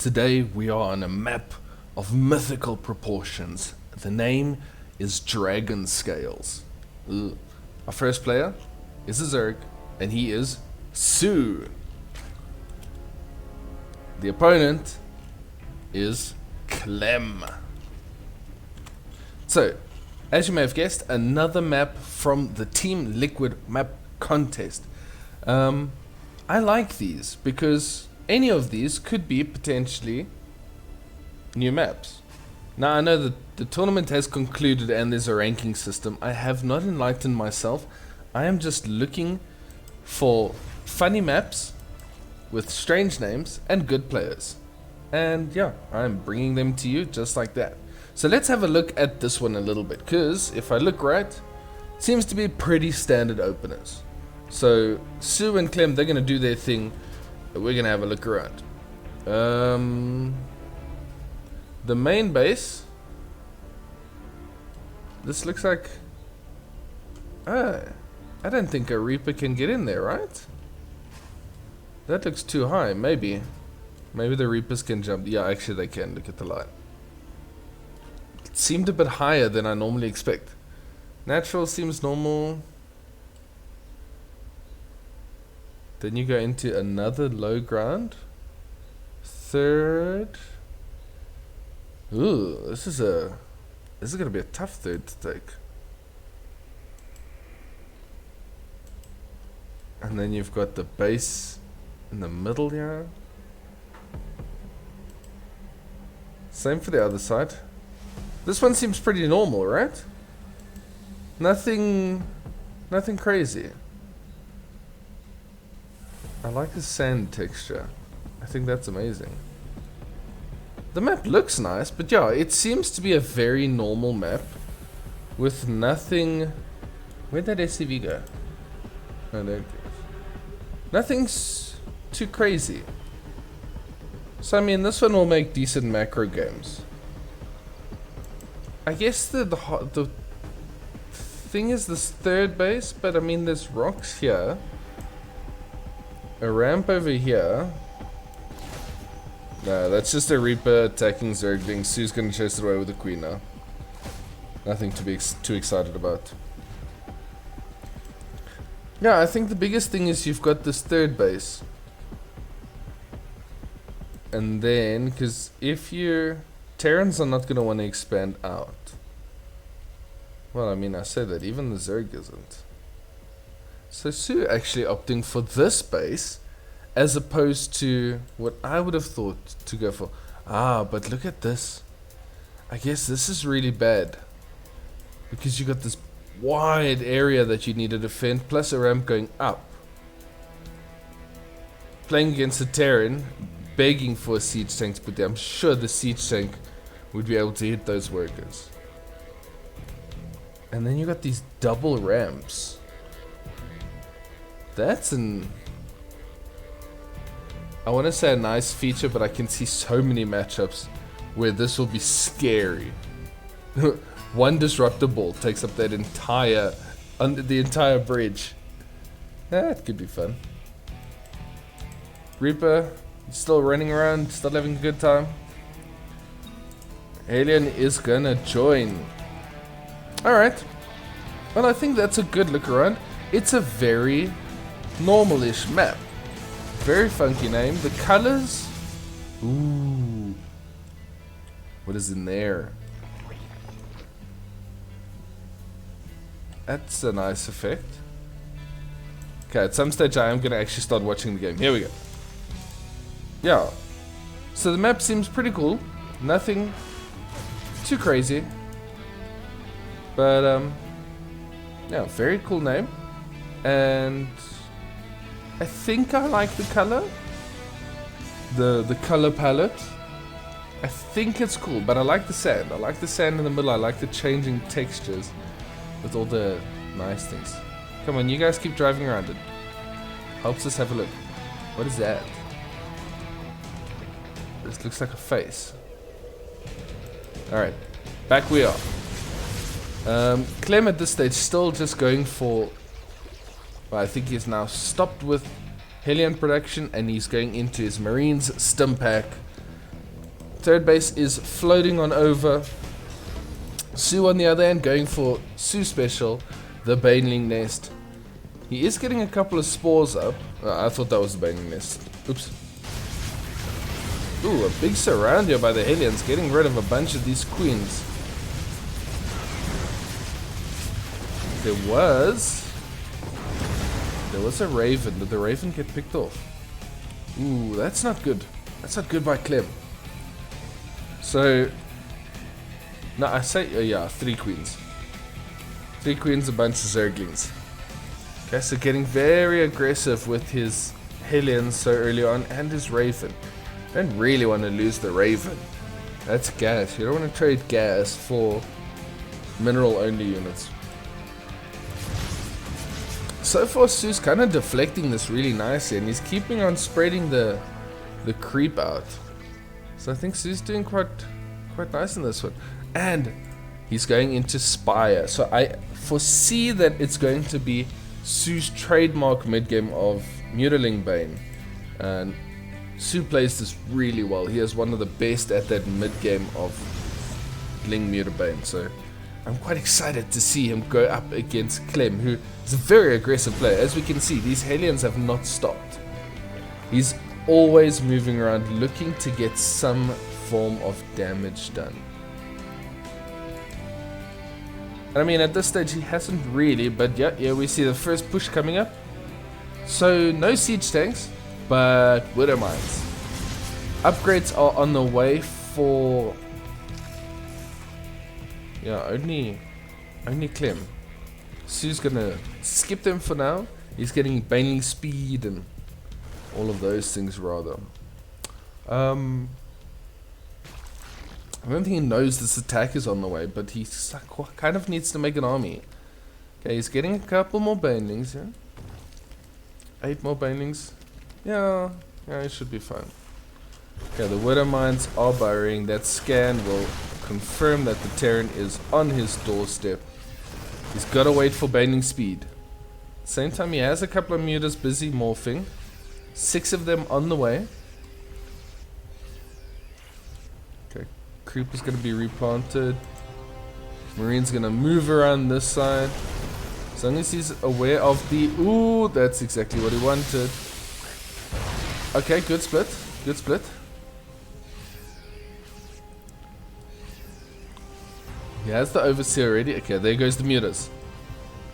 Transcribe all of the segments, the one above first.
Today we are on a map of mythical proportions. The name is Dragon Scales. Our first player is a Zerg, and he is soO. The opponent is Clem. So, as you may have guessed, another map from the Team Liquid map contest. I like these because any of these could be potentially new maps. Now I know that the tournament has concluded and there's a ranking system. I have not enlightened myself. I am just looking for funny maps with strange names and good players. And yeah, I'm bringing them to you just like that. So let's have a look at this one a little bit, because if I look right, it seems to be pretty standard openers. So soO and Clem, they're going to do their thing. We're going to have a look around. The main base. This looks like... I don't think a Reaper can get in there, right? That looks too high, maybe. Maybe the Reapers can jump. Yeah, actually they can. Look at the line. It seemed a bit higher than I normally expect. Natural seems normal. Then you go into another low ground. Third. Ooh, this is gonna be a tough third to take. And then you've got the base in the middle here. Same for the other side. This one seems pretty normal, right? Nothing crazy. I like the sand texture. I think that's amazing. The map looks nice, but yeah, it seems to be a very normal map with nothing. Where'd that SCV go? Oh, there it goes. Nothing's too crazy. So I mean, this one will make decent macro games. I guess the thing is this third base, but I mean there's rocks here. A ramp over here. No, that's just a Reaper attacking Zergling. soO's gonna chase it away with the Queen now. Nothing to be too excited about. Yeah, I think the biggest thing is you've got this third base. And then, because if you're... Terrans are not gonna want to expand out. Well, I mean, I say that, even the Zerg isn't. So soO actually opting for this base as opposed to what I would have thought to go for. Ah, but look at this. I guess this is really bad because you got this wide area that you need to defend plus a ramp going up. Playing against a Terran, begging for a siege tank to put there. I'm sure the siege tank would be able to hit those workers. And then you got these double ramps. That's an... I want to say a nice feature, but I can see so many matchups where this will be scary. One disruptor ball takes up that entire... the entire bridge. That could be fun. Reaper, still running around, still having a good time. Alien is gonna join. Alright. Well, I think that's a good look around. It's a very normal-ish map. Very funky name. The colors. Ooh. What is in there? That's a nice effect. Okay, at some stage I am gonna actually start watching the game. Here we go. Yeah. So the map seems pretty cool. Nothing too crazy. But yeah, very cool name. And I think I like the color. The color palette. I think it's cool, but I like the sand. I like the sand in the middle. I like the changing textures with all the nice things. Come on, you guys keep driving around it. Helps us have a look. What is that? This looks like a face. Alright, back we are. Clem at this stage still just going for... Well, I think he's now stopped with Hellion production and he's going into his Marines stim pack Third base is floating on over. soO on the other end going for soO special, the Baneling Nest. He is getting a couple of spores up. I thought that was the Baneling Nest. Oops. Ooh, a big surround here by the Hellions, getting rid of a bunch of these queens. There was a Raven. Did the Raven get picked off? Ooh, that's not good. That's not good by Clem. So, no, I say, yeah, 3 queens. 3 queens, a bunch of Zerglings. Okay, so getting very aggressive with his Hellions so early on, and his Raven. Don't really want to lose the Raven. That's gas. You don't want to trade gas for mineral-only units. So far, soO's kind of deflecting this really nicely, and he's keeping on spreading the creep out. So I think soO's doing quite nice in this one. And he's going into Spire. So I foresee that it's going to be soO's trademark mid-game of Mutiling Bane. And soO plays this really well. He is one of the best at that mid-game of Ling Mutabane. So I'm quite excited to see him go up against Clem, who is a very aggressive player. As we can see, these Hellions have not stopped. He's always moving around looking to get some form of damage done. And I mean, at this stage he hasn't really, but yeah, we see the first push coming up. So no siege tanks, but widow mines. Upgrades are on the way for only Clem. soO's gonna skip them for now. He's getting Baneling speed and all of those things rather. I don't think he knows this attack is on the way, but he kind of needs to make an army. Okay, he's getting a couple more Banelings, yeah? 8 more Banelings. Yeah, it should be fine. Okay, the Widow Mines are burrowing. That scan will confirm that the Terran is on his doorstep. He's got to wait for Baneling speed. Same time, he has a couple of mutas busy morphing. 6 of them on the way. Okay, Creeper's going to be replanted. Marine's going to move around this side. As long as he's aware of the... Ooh, that's exactly what he wanted. Okay, good split. Good split. He has the Overseer already. Okay, there goes the mutas.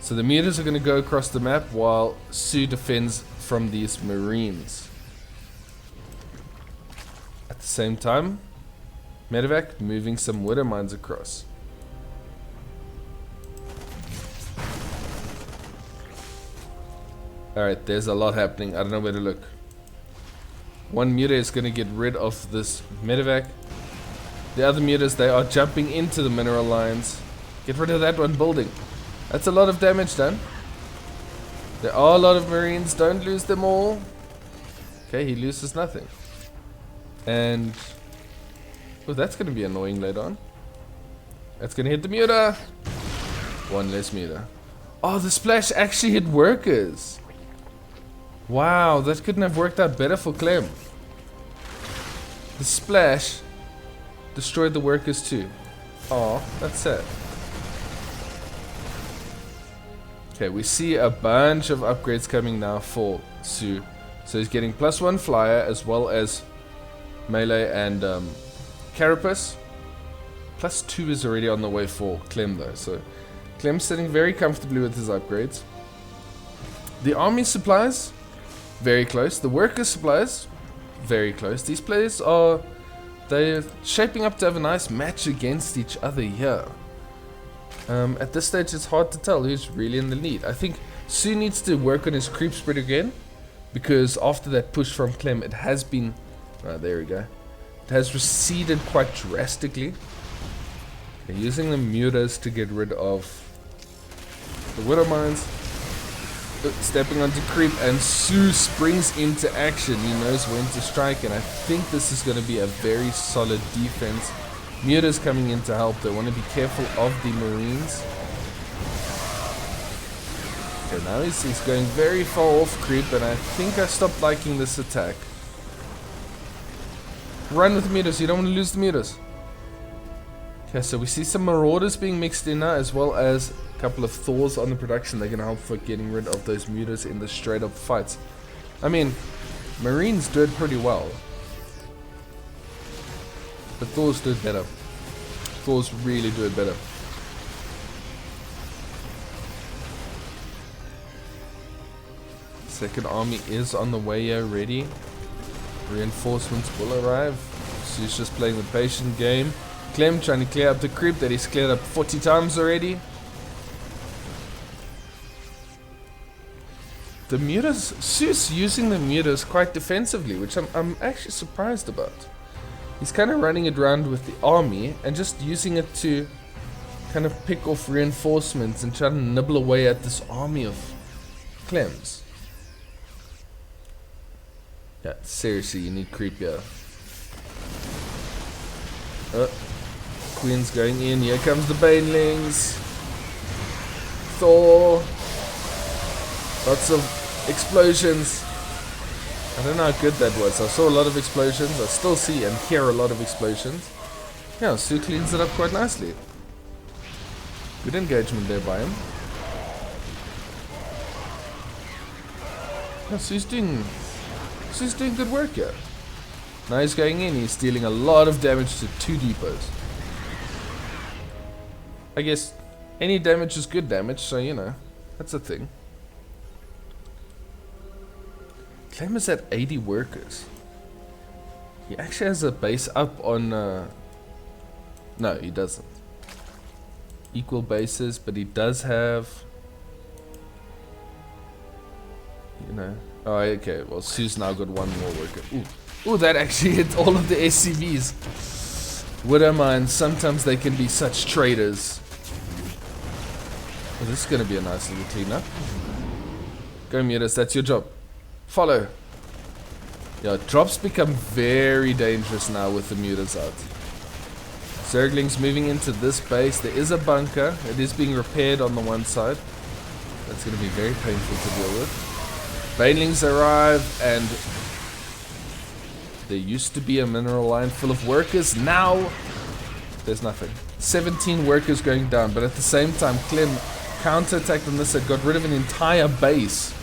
So the mutas are going to go across the map while soO defends from these Marines. At the same time, Medevac moving some Widow Mines across. Alright, there's a lot happening. I don't know where to look. One muta is going to get rid of this Medevac. The other mutas, they are jumping into the mineral lines. Get rid of that one building. That's a lot of damage done. There are a lot of Marines. Don't lose them all. Okay, he loses nothing. And... oh, that's going to be annoying later on. That's going to hit the muta. One less muta. Oh, the splash actually hit workers. Wow, that couldn't have worked out better for Clem. The splash destroyed the workers too. Oh, that's sad. Okay, we see a bunch of upgrades coming now for soO. So he's getting +1 flyer as well as melee and carapace. +2 is already on the way for Clem though. So Clem's sitting very comfortably with his upgrades. The army supplies, very close. The worker supplies, very close. These players are... they're shaping up to have a nice match against each other here. At this stage it's hard to tell who's really in the lead. I think soO needs to work on his creep spread again, because after that push from Clem it has been... oh, there we go. It has receded quite drastically. Okay, using the mutas to get rid of the Widow Mines. Stepping onto creep, and soO springs into action. He knows when to strike, and I think this is going to be a very solid defense. Muta's coming in to help. They want to be careful of the Marines. Okay, now he's going very far off creep, and I think I stopped liking this attack. Run with the mutas. You don't want to lose the mutas. Okay, so we see some marauders being mixed in now, as well as a couple of Thors on the production. They're going to help for getting rid of those mutas in the straight up fights. I mean, Marines do it pretty well. But Thors do it better. Thors really do it better. Second army is on the way here, ready. Reinforcements will arrive. So he's just playing the patient game. Clem trying to clear up the creep that he's cleared up 40 times already. The mutas, soO's using the mutas quite defensively, which I'm actually surprised about. He's kind of running it around with the army and just using it to kind of pick off reinforcements and try to nibble away at this army of Clems. Yeah, seriously, you need creep here. Queen's going in. Here comes the banelings. Thor. Lots of explosions. I don't know how good that was. I saw a lot of explosions. I still see and hear a lot of explosions. Yeah, soO cleans it up quite nicely. Good engagement there by him. Yeah, soO's doing good work here. Now he's going in. He's dealing a lot of damage to 2 depots. I guess any damage is good damage, so you know, that's a thing. Clem is at 80 workers. He actually has a base up on... no, he doesn't. Equal bases, but he does have... You know... Oh, okay, well, soO's now got 1 more worker. Ooh, that actually hit all of the SCVs. Widow mines, sometimes they can be such traitors. Well, this is going to be a nice little cleanup. Go mutas, that's your job. Follow. Yeah, drops become very dangerous now with the mutas out. Zerglings moving into this base. There is a bunker. It is being repaired on the one side. That's going to be very painful to deal with. Banelings arrive, and there used to be a mineral line full of workers. Now, there's nothing. 17 workers going down, but at the same time, Clem counterattacked on this side, got rid of an entire base.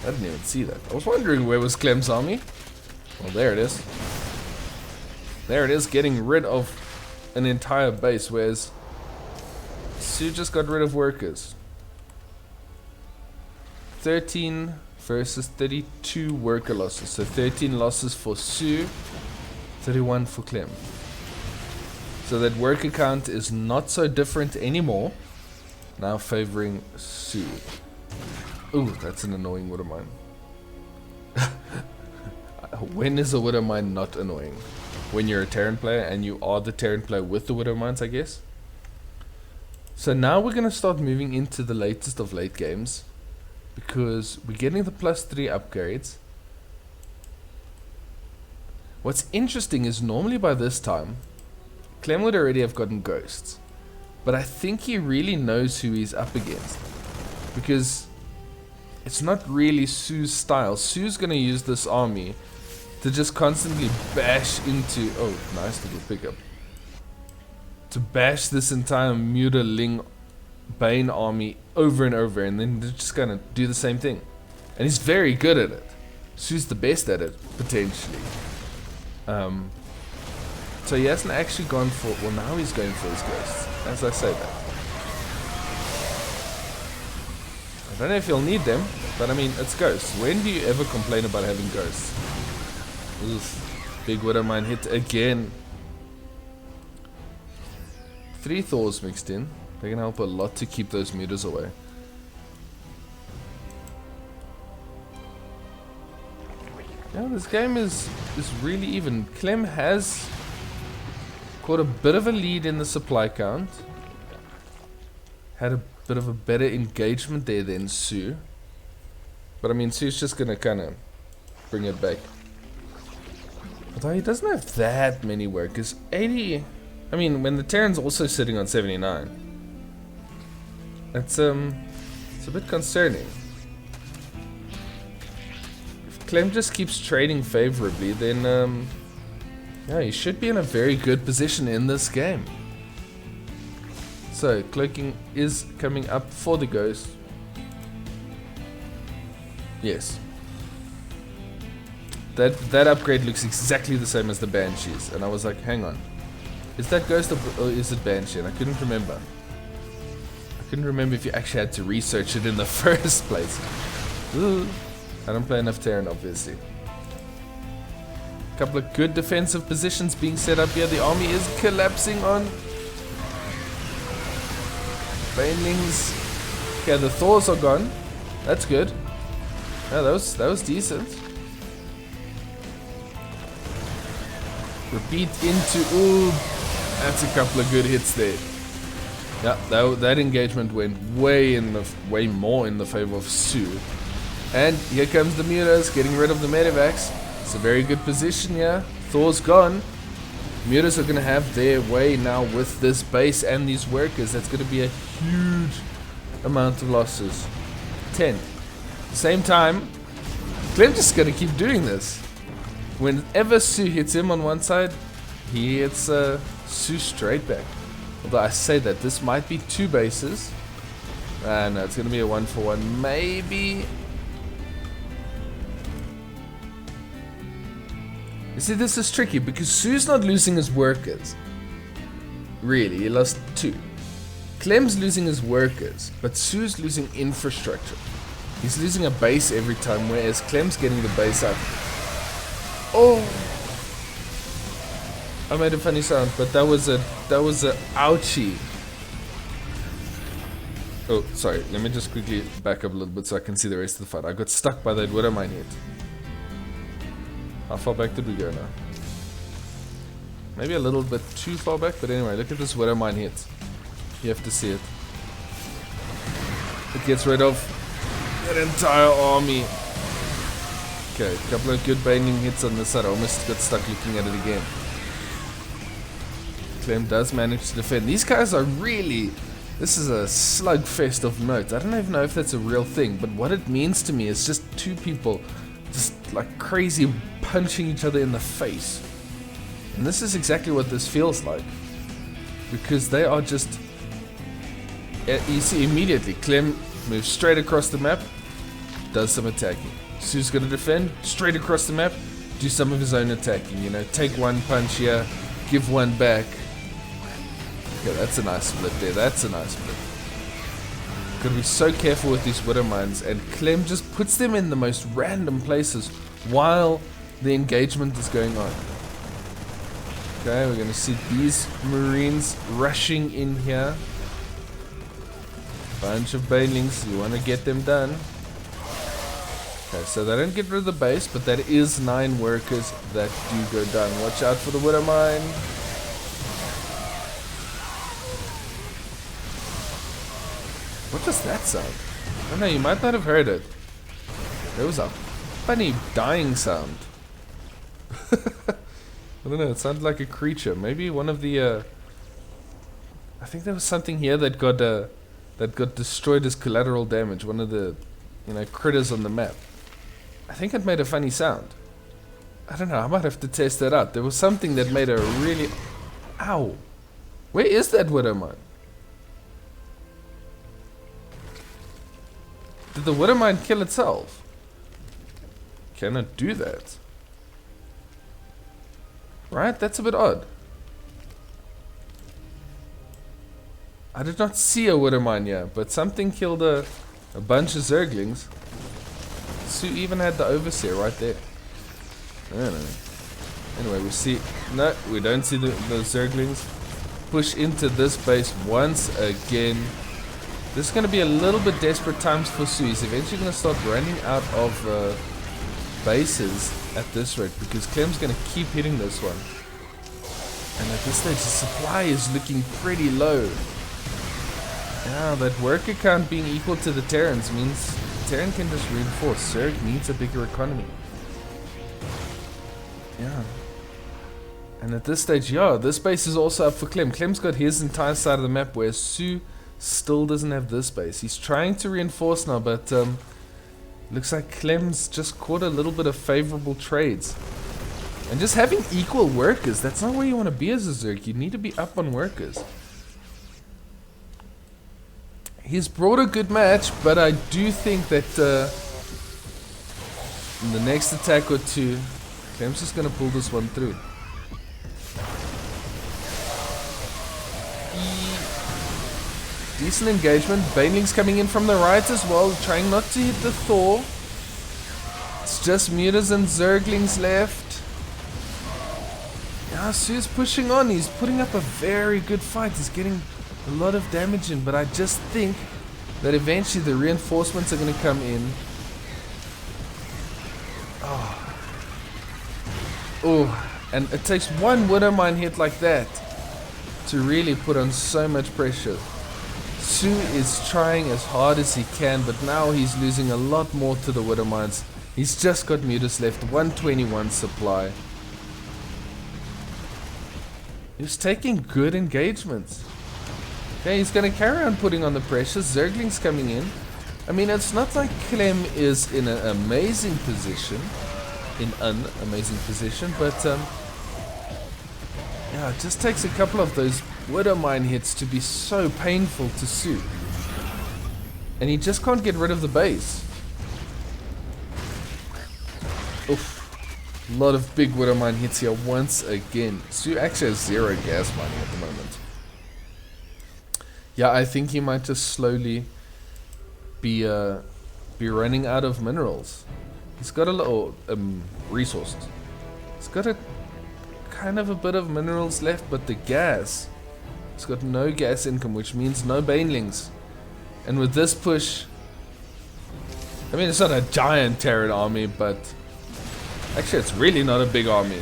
I didn't even see that. I was wondering where was Clem's army. Well, there it is. There it is, getting rid of an entire base, whereas soO just got rid of workers. 13 versus 32 worker losses. So 13 losses for soO, 31 for Clem. So that worker count is not so different anymore. Now favoring soO. Ooh, that's an annoying widow mine. When is a widow mine not annoying? When you're a Terran player and you are the Terran player with the widow mines, I guess. So now we're going to start moving into the latest of late games, because we're getting the +3 upgrades. What's interesting is normally by this time Clem would already have gotten ghosts, but I think he really knows who he's up against, because it's not really soO's style. soO's gonna use this army to just constantly bash into... Oh, nice little pickup. To bash this entire Mutaling Bane army over and over, and then they're just gonna do the same thing. And he's very good at it. soO's the best at it, potentially. So he hasn't actually gone for... Well, now he's going for his ghosts, as I say that. I don't know if you'll need them, but I mean, it's ghosts. When do you ever complain about having ghosts? Oof. Big widow mine hit again. 3 Thors mixed in. They can help a lot to keep those mutas away. Yeah, this game is really even. Clem has caught a bit of a lead in the supply count. Had a bit of a better engagement there than soO. But I mean, soO's just gonna kind of bring it back. Although he doesn't have that many workers. 80... I mean, when the Terran's also sitting on 79. It's a bit concerning. If Clem just keeps trading favorably, then Yeah, he should be in a very good position in this game. So, cloaking is coming up for the ghost. Yes. That upgrade looks exactly the same as the Banshees. And I was like, hang on. Is that ghost or is it Banshee? And I couldn't remember. I couldn't remember if you actually had to research it in the first place. Ooh. I don't play enough Terran, obviously. A couple of good defensive positions being set up here. The army is collapsing on Banelings. Okay, the Thors are gone. That's good. Yeah, that was decent. Repeat into. Ooh, that's a couple of good hits there. Yeah, that engagement went way more in the favor of soO. And here comes the Mutas getting rid of the Medivacs. It's a very good position here. Thor's gone. Mutas are going to have their way now with this base and these workers. That's going to be a huge amount of losses. 10. At the same time, Clem just going to keep doing this. Whenever soO hits him on one side, he hits soO straight back. Although I say that this might be 2 bases. No, it's going to be a 1-for-1. Maybe. You see, this is tricky because soO's not losing his workers. Really, he lost 2. Clem's losing his workers, but soO's losing infrastructure. He's losing a base every time, whereas Clem's getting the base out. Oh! I made a funny sound, but that was a ouchie. Oh, sorry. Let me just quickly back up a little bit so I can see the rest of the fight. I got stuck by that Widowmine hit. How far back did we go now? Maybe a little bit too far back, but anyway, look at this Widowmine hit. You have to see it. It gets rid of that entire army. Okay, a couple of good banging hits on this side. I almost got stuck looking at it again. Clem does manage to defend. These guys are really... This is a slugfest of note. I don't even know if that's a real thing, but what it means to me is just 2 people just like crazy punching each other in the face. And this is exactly what this feels like. Because they are just... You see immediately, Clem moves straight across the map, does some attacking. soO's gonna defend, straight across the map, do some of his own attacking, you know, take one punch here, give one back. Okay, that's a nice split there, that's a nice split. Gotta be so careful with these Widowmines, and Clem just puts them in the most random places while the engagement is going on. Okay, we're gonna see these Marines rushing in here. Bunch of Banelings, you wanna get them done. Okay, so they don't get rid of the base, but that is 9 workers that do go down. Watch out for the Widowmine. What was that sound? I don't know, you might not have heard it. There was a funny dying sound. I don't know, it sounded like a creature. Maybe one of the I think there was something here that got destroyed as collateral damage. One of the, you know, critters on the map. I think it made a funny sound. I don't know, I might have to test that out. There was something that made a really... Ow! Where is that Widowmine? Did the Widowmine kill itself? Can it do that? Right? That's a bit odd. I did not see a Widowmine here, but something killed a bunch of Zerglings. soO even had the Overseer right there. I don't know. Anyway, we see... No, we don't see the Zerglings. Push into this base once again. This is going to be a little bit desperate times for soO. He's eventually going to start running out of bases at this rate, because Clem's going to keep hitting this one. And at this stage, the supply is looking pretty low. Now, that worker count being equal to the Terrans means Terran can just reinforce. Zerg needs a bigger economy. Yeah. And at this stage, yeah, this base is also up for Clem. Clem's got his entire side of the map, where soO still doesn't have this base. He's trying to reinforce now, but looks like Clem's just caught a little bit of favorable trades. And just having equal workers, that's not where you want to be as a Zerg. You need to be up on workers. He's brought a good match, but I do think that in the next attack or two, Clem's just going to pull this one through. Decent engagement. Banelings coming in from the right as well, trying not to hit the Thor. It's just Mutas and Zerglings left. Yeah, soO's pushing on. He's putting up a very good fight. He's getting a lot of damage in, but I just think that eventually the reinforcements are going to come in. Oh, and it takes one Widowmine hit like that to really put on so much pressure. soO is trying as hard as he can, but now he's losing a lot more to the Widowmines. He's just got Mutas left, 121 supply. He's taking good engagements. Okay, he's going to carry on putting on the pressure. Zergling's coming in. I mean, it's not like Clem is in an amazing position. But yeah, it just takes a couple of those Widowmine hits to be so painful to soO. And he just can't get rid of the base. Oof. A lot of big Widowmine hits here once again. soO actually has 0 gas mining at the moment. Yeah, I think he might just slowly be running out of minerals. He's got a little resources. He's got a kind of a bit of minerals left, but the gas, he's got no gas income, which means no banelings. And with this push, I mean, it's not a giant Terran army, but actually it's really not a big army.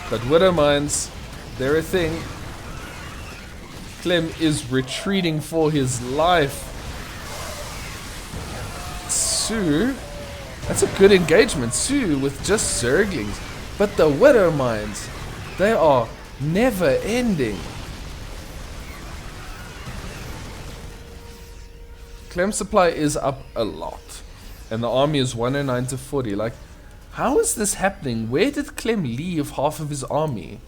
But Widowmines, they're a thing. Clem is retreating for his life. soO, that's a good engagement. soO with just Zerglings. But the Widowmines, they are never ending. Clem's supply is up a lot. And the army is 109 to 40. Like, how is this happening? Where did Clem leave half of his army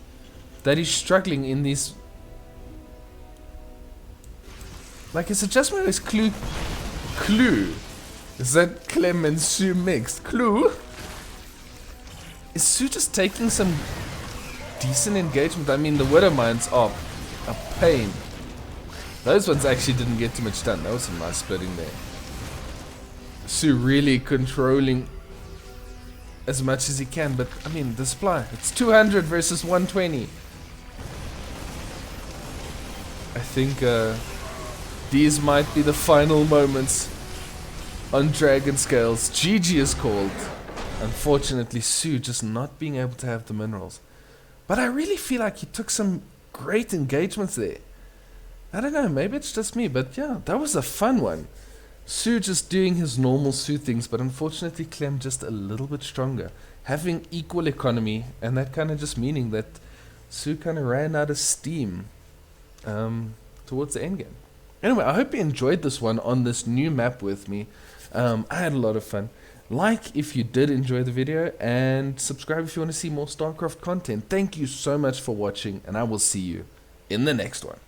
that he's struggling in these? Like, his adjustment is clue. Is that Clem and soO mixed? Clue? Is soO just taking some decent engagement? I mean, the Widowmines are a pain. Those ones actually didn't get too much done. That was some nice splitting there. soO really controlling as much as he can, but I mean, the supply, it's 200 versus 120. I think these might be the final moments on Dragon Scales. GG is called. Unfortunately, soO just not being able to have the minerals. But I really feel like he took some great engagements there. I don't know, maybe it's just me, but yeah, that was a fun one. soO just doing his normal soO things, but unfortunately Clem just a little bit stronger. Having equal economy, and that kind of just meaning that soO kind of ran out of steam towards the end game. Anyway, I hope you enjoyed this one on this new map with me. I had a lot of fun. Like if you did enjoy the video, and subscribe if you want to see more StarCraft content. Thank you so much for watching, and I will see you in the next one.